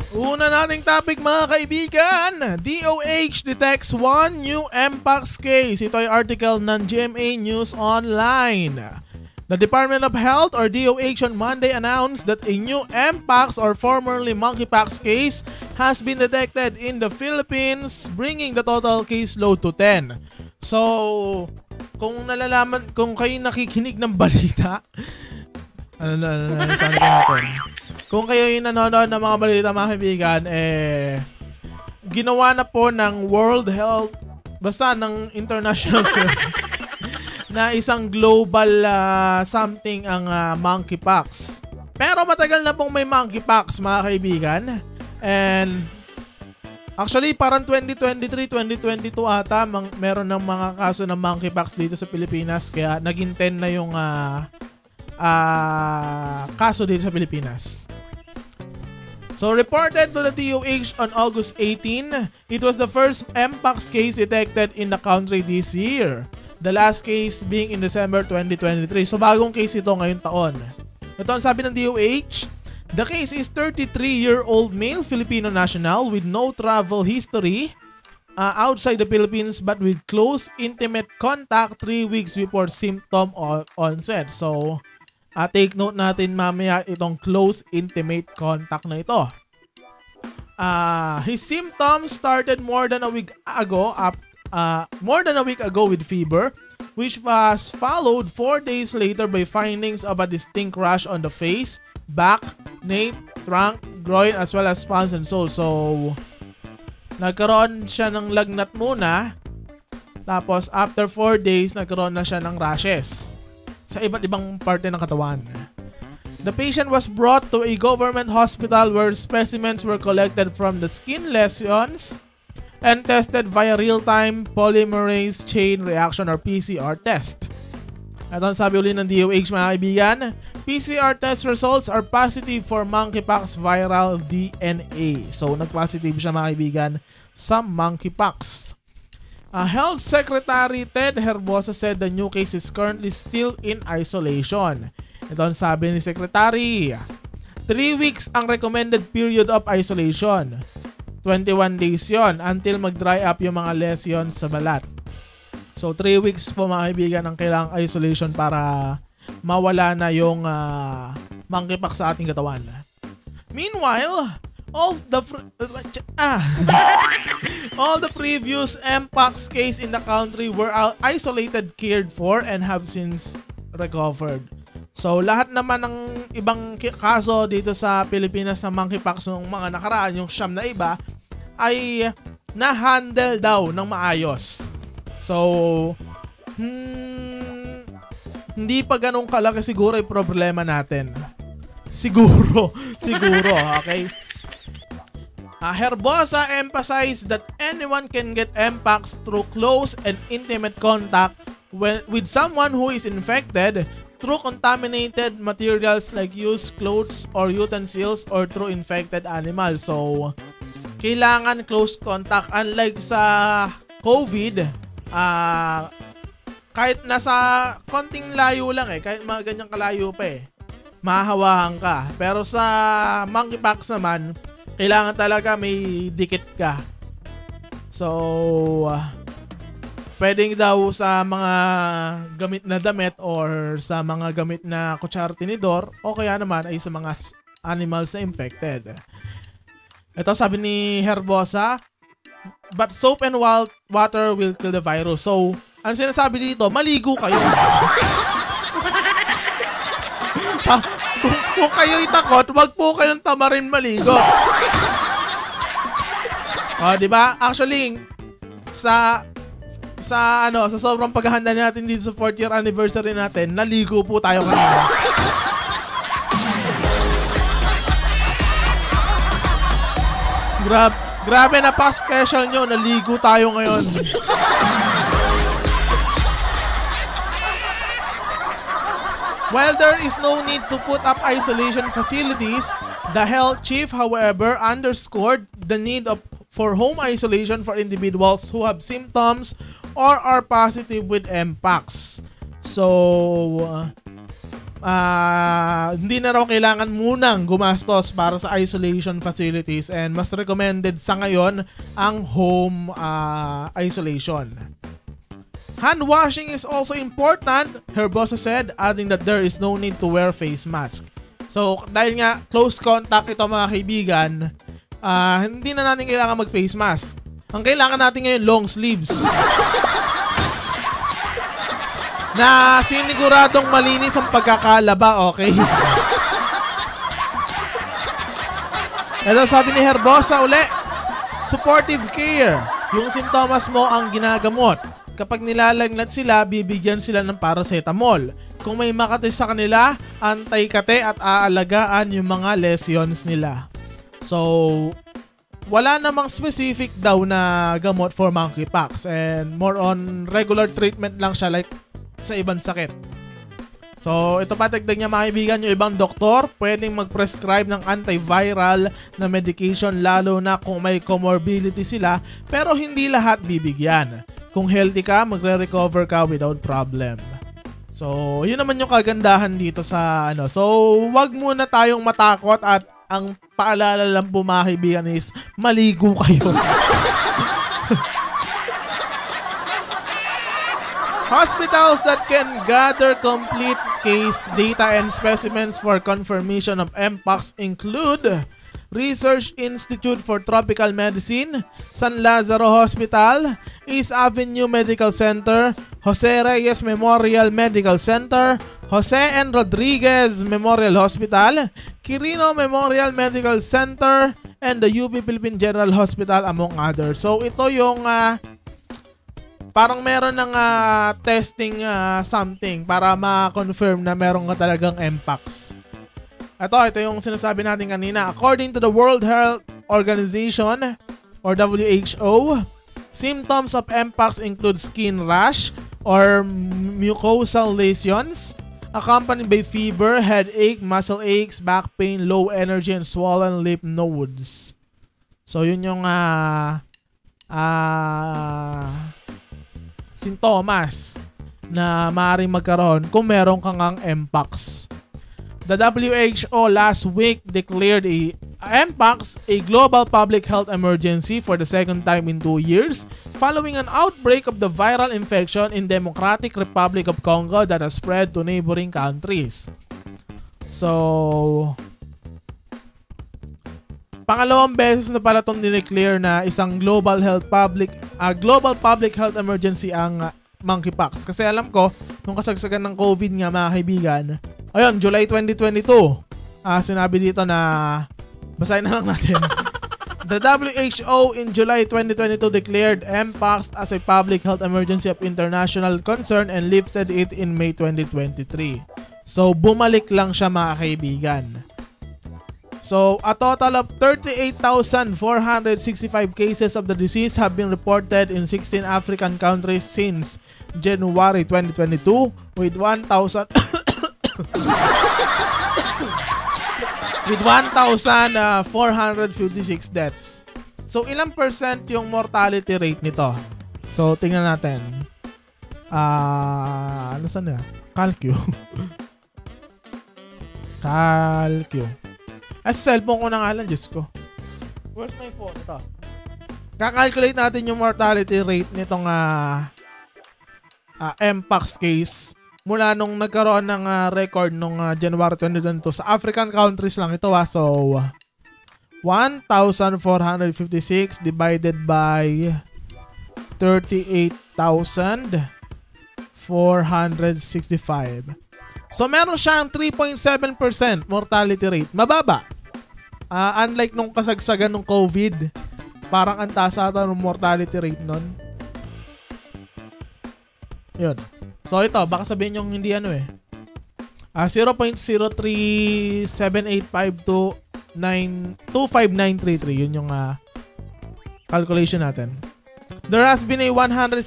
Una nating topic mga kaibigan, DOH detects one new Mpox case. Ito ay article ng GMA News Online. The Department of Health or DOH on Monday announced that a new Mpox or formerly monkeypox case has been detected in the Philippines, bringing the total caseload to 10. So, kung kayo nakikinig ng balita, sabi natin. Kung kayo yung nanonood ng mga balita mga kaibigan, ginawa na po ng World Health, basta ng International na isang global something ang monkeypox. Pero matagal na pong may monkeypox mga kaibigan. And actually parang 2023, 2022 ata meron ng mga kaso ng monkeypox dito sa Pilipinas. Kaya naging 10 na yung kaso dito sa Pilipinas. So reported to the DOH on August 18, it was the first Mpox case detected in the country this year. The last case being in December 2023. So bagong case ito ngayong taon. Ito ang sabi ng DOH. The case is 33-year-old male Filipino national with no travel history outside the Philippines but with close intimate contact 3 weeks before symptom onset. So take note natin mamaya itong close intimate contact na ito. His symptoms started more than a week ago with fever, which was followed 4 days later by findings of a distinct rash on the face, back, nape, trunk, groin, as well as palms and soles. So, nagkaroon siya ng lagnat muna, tapos after 4 days, nagkaroon na siya ng rashes sa iba't ibang parte ng katawan. The patient was brought to a government hospital where specimens were collected from the skin lesions and tested via real-time polymerase chain reaction or PCR test. At ang sabi uli ng DOH mga kaibigan, PCR test results are positive for monkeypox viral DNA. So nag-positive siya mga kaibigan sa monkeypox. Health Secretary Ted Herbosa said the new case is currently still in isolation. Ito ang sabi ni Secretary. 3 weeks ang recommended period of isolation. 21 days yon until mag-dry up yung mga lesions sa balat. So 3 weeks po mga kaibigan ang kailangang isolation para mawala na yung monkeypox sa ating katawan. Meanwhile, all the previous Mpox case in the country were isolated, cared for, and have since recovered. So lahat naman ng ibang kaso dito sa Pilipinas sa monkeypox ng mga nakaraan, yung siyam na iba, ay na-handle daw ng maayos. So, hindi pa ganun kalaki siguro yung problema natin. Siguro, okay? Herbosa emphasized that anyone can get Mpox through close and intimate contact with someone who is infected, through contaminated materials like used clothes or utensils, or through infected animals. So, kailangan close contact. Unlike sa COVID, kahit nasa konting layo lang kahit mga ganyang kalayo pa mahahawakan ka. Pero sa monkeypox naman, kailangan talaga may dikit ka. So, pwedeng daw sa mga gamit na damit or sa mga gamit na kutsara tinidor o kaya naman ay sa mga animals na infected. Ito sabi ni Herbosa, but soap and water will kill the virus. So, ang sinasabi dito, maligo kayo. Kung kayo itakot, wag po kayong tamarin maligo. Diba? Actually, sa sobrang paghahanda natin dito sa 4th year anniversary natin, naligo po tayo kanina. Grabe na pa-special nyo, naligo tayo ngayon. While there is no need to put up isolation facilities, the health chief, however, underscored the need for home isolation for individuals who have symptoms or are positive with Mpox. So, hindi na raw kailangan munang gumastos para sa isolation facilities and mas recommended sa ngayon ang home isolation. Hand washing is also important, Herbosa said, adding that there is no need to wear face mask. So, dahil nga close contact ito mga kaibigan, hindi na natin kailangan mag-face mask. Ang kailangan natin ngayon, long sleeves. Na siniguradong malinis ang pagkakalaba, okay? Ito sabi ni Herbosa uli, supportive care. Yung sintomas mo ang ginagamot. Kapag nilalagnat sila, bibigyan sila ng paracetamol. Kung may makati sa kanila, antay-kate at aalagaan yung mga lesions nila. So, wala namang specific daw na gamot for monkeypox and more on regular treatment lang siya like sa ibang sakit. So, ito pa dagdag niya mga kaibigan, yung ibang doktor pwedeng mag-prescribe ng antiviral na medication lalo na kung may comorbidity sila pero hindi lahat bibigyan. Kung healthy ka, magre-recover ka without problem. So, yun naman yung kagandahan dito sa ano. So, wag muna tayong matakot at ang paalala lang po mga kaibigan is maligo kayo. Hospitals that can gather complete case data and specimens for confirmation of Mpox include Research Institute for Tropical Medicine, San Lazaro Hospital, East Avenue Medical Center, Jose Reyes Memorial Medical Center, Jose N. Rodriguez Memorial Hospital, Quirino Memorial Medical Center, and the UP Philippine General Hospital among others. So ito yung parang meron ng testing something para ma-confirm na meron ka talagang Mpox. Ito yung sinasabi natin kanina. According to the World Health Organization or WHO, symptoms of Mpox include skin rash or mucosal lesions accompanied by fever, headache, muscle aches, back pain, low energy, and swollen lymph nodes. So yun yung sintomas na maaaring magkaroon kung meron kang Mpox. The WHO last week declared Mpox a global public health emergency for the second time in 2 years following an outbreak of the viral infection in Democratic Republic of Congo that has spread to neighboring countries. So, pangalawang beses na pala itong dineclare na isang global public health emergency ang monkeypox. Kasi alam ko, nung kasagsagan ng COVID nga mga kaibigan, ayun, July 2022, sinabi dito na, basahin na lang natin. The WHO in July 2022 declared Mpox as a public health emergency of international concern and lifted it in May 2023. So, bumalik lang siya mga kaibigan. So, a total of 38,465 cases of the disease have been reported in 16 African countries since January 2022 with 1,456 deaths. So, ilang percent yung mortality rate nito? So, tingnan natin. Nasaan na? Calcu. Cellphone ko na nga lang, Diyos ko. Where's my phone? Ito. Kakalculate natin yung mortality rate nitong Mpox case mula nung nagkaroon ng record nung January 2022 sa African countries lang ito. So, 1,456 divided by 38,465. So, meron siyang 3.7% mortality rate. Mababa. Unlike nung kasagsagan ng COVID, parang ang taas ata ng mortality rate nun. Yun. So, ito, baka sabihin yung hindi 0.0378529,25933. Yun yung calculation natin. There has been a 160%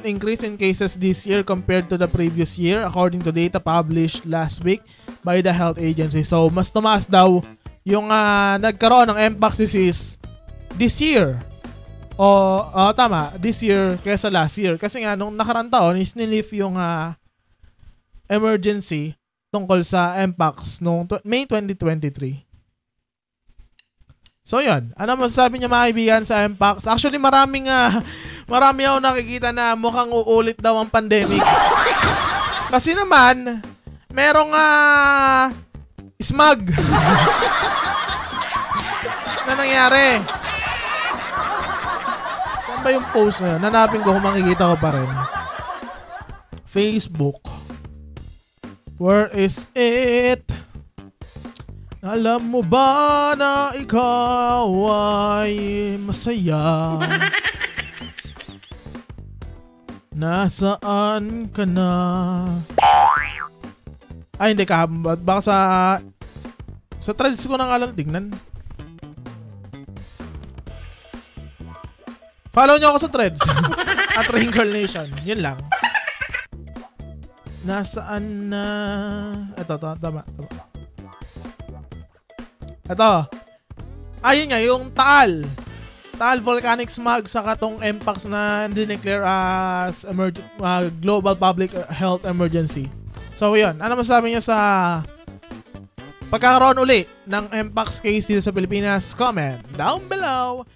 increase in cases this year compared to the previous year according to data published last week by the health agency. So, mas tumaas daw yung nagkaroon ng Mpox disease this year. Tama, this year kaysa last year. Kasi nga, nung nakarang taon is nilift yung emergency tungkol sa MPAX noong May 2023. So yun, ano masasabi niya mga kaibigan sa MPAX? Actually marami ako nakikita na mukhang uulit daw ang pandemic. Kasi naman, merong smog na nangyari. Saan ba yung post na yun? Nanapin ko kung makikita ko pa rin. Facebook. Where is it? Alam mo ba na ikaw ay masaya? Nasaan ka na? Ay, hindi ka. Baka sa threads ko nang alam tingnan. Follow nyo ako sa threads. At Reincarnation. Yun lang. Nasaan na? Ito, tama. Ito. Ayun nga, yung Taal volcanic smog sa katong MPAX na dineclare as global public health emergency. So yun, ano masasabi niya sa pagkakaroon uli ng MPAX case dito sa Pilipinas? Comment down below.